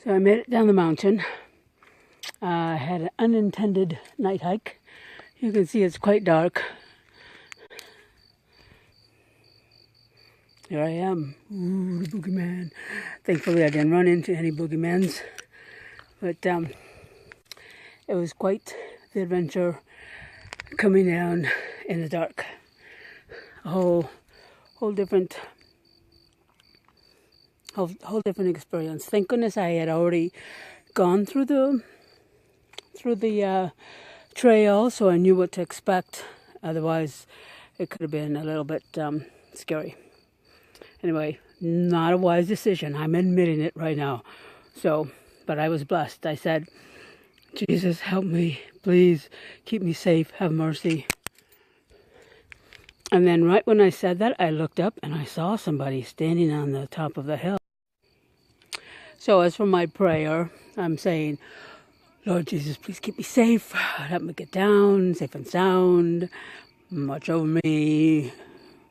So I made it down the mountain. I had an unintended night hike. You can see it's quite dark. Here I am. Ooh, the boogeyman. Thankfully I didn't run into any boogeymans. But it was quite the adventure coming down in the dark. A whole different experience. Thank goodness I had already gone through the trail, so I knew what to expect. Otherwise, it could have been a little bit scary. Anyway, not a wise decision. I'm admitting it right now. So, but I was blessed. I said, Jesus, help me. Please keep me safe. Have mercy. And then right when I said that, I looked up and I saw somebody standing on the top of the hill. So as for my prayer, I'm saying, Lord Jesus, please keep me safe. Help me get down, safe and sound. Watch over me.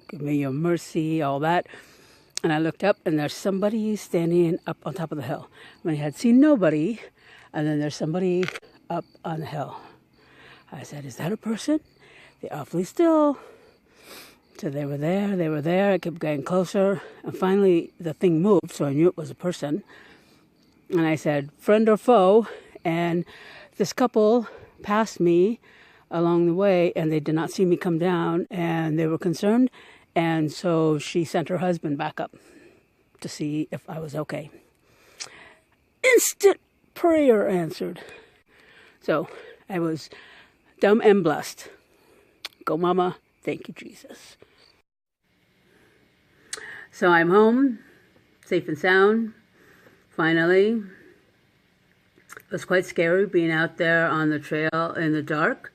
Give me your mercy, all that. And I looked up and there's somebody standing up on top of the hill. I had seen nobody, and then there's somebody up on the hill. I said, is that a person? They're awfully still. So they were there. I kept getting closer. And finally, the thing moved, so I knew it was a person. And I said, friend or foe? And this couple passed me along the way, and they did not see me come down, and they were concerned. And so she sent her husband back up to see if I was okay. Instant prayer answered. So I was dumb and blessed. Go, Mama. Thank you, Jesus. So I'm home, safe and sound, finally. It was quite scary being out there on the trail in the dark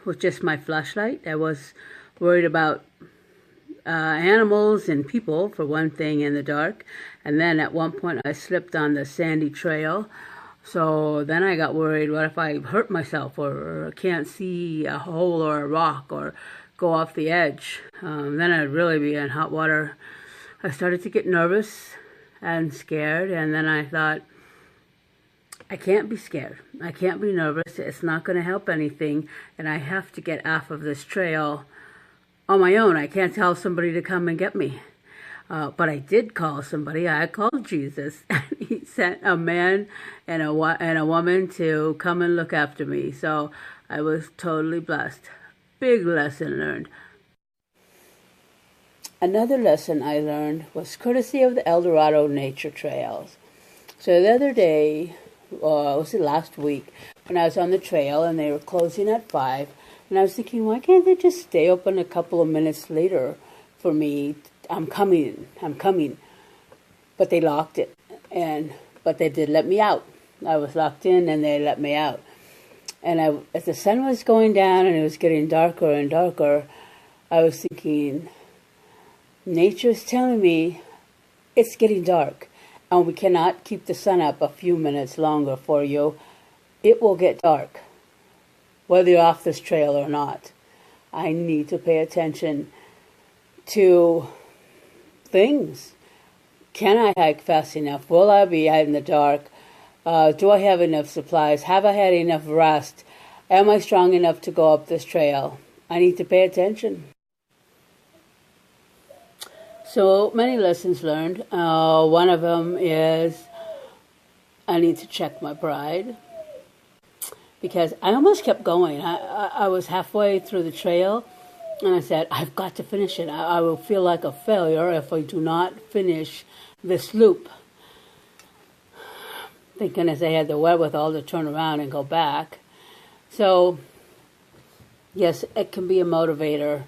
with just my flashlight. I was worried about animals and people, for one thing, in the dark. And then at one point I slipped on the sandy trail. So then I got worried, what if I hurt myself or can't see a hole or a rock or go off the edge? Then I'd really be in hot water. I started to get nervous and scared, and then I thought, I can't be scared. I can't be nervous. It's not going to help anything, and I have to get off of this trail on my own. I can't tell somebody to come and get me. But I did call somebody. I called Jesus, and he sent a man and a woman to come and look after me. So I was totally blessed. Big lesson learned. Another lesson I learned was courtesy of the El Dorado Nature Trails. So the other day, was it last week, when I was on the trail and they were closing at 5, and I was thinking, why can't they just stay open a couple of minutes later for me? I'm coming. But they locked it, but they did let me out. I was locked in and they let me out. And as the sun was going down and it was getting darker and darker, I was thinking, nature is telling me it's getting dark, and we cannot keep the sun up a few minutes longer for you. It will get dark, whether you're off this trail or not. I need to pay attention to things. Can I hike fast enough? Will I be out in the dark? Do I have enough supplies? Have I had enough rest? Am I strong enough to go up this trail? I need to pay attention. So many lessons learned. One of them is I need to check my pride, because I almost kept going. I was halfway through the trail, and I said, I've got to finish it. I will feel like a failure if I do not finish this loop. Thank goodness I had the wherewithal to turn around and go back. So, yes, it can be a motivator,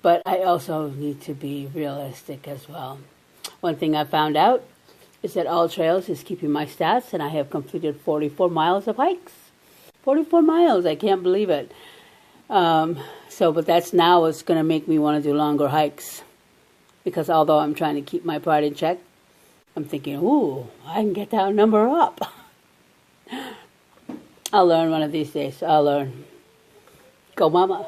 but I also need to be realistic as well. One thing I found out is that All Trails is keeping my stats, and I have completed 44 miles of hikes. 44 miles, I can't believe it. But that's now what's going to make me want to do longer hikes. Because although I'm trying to keep my pride in check, I'm thinking, ooh, I can get that number up. I'll learn one of these days. I'll learn. Go, Mama.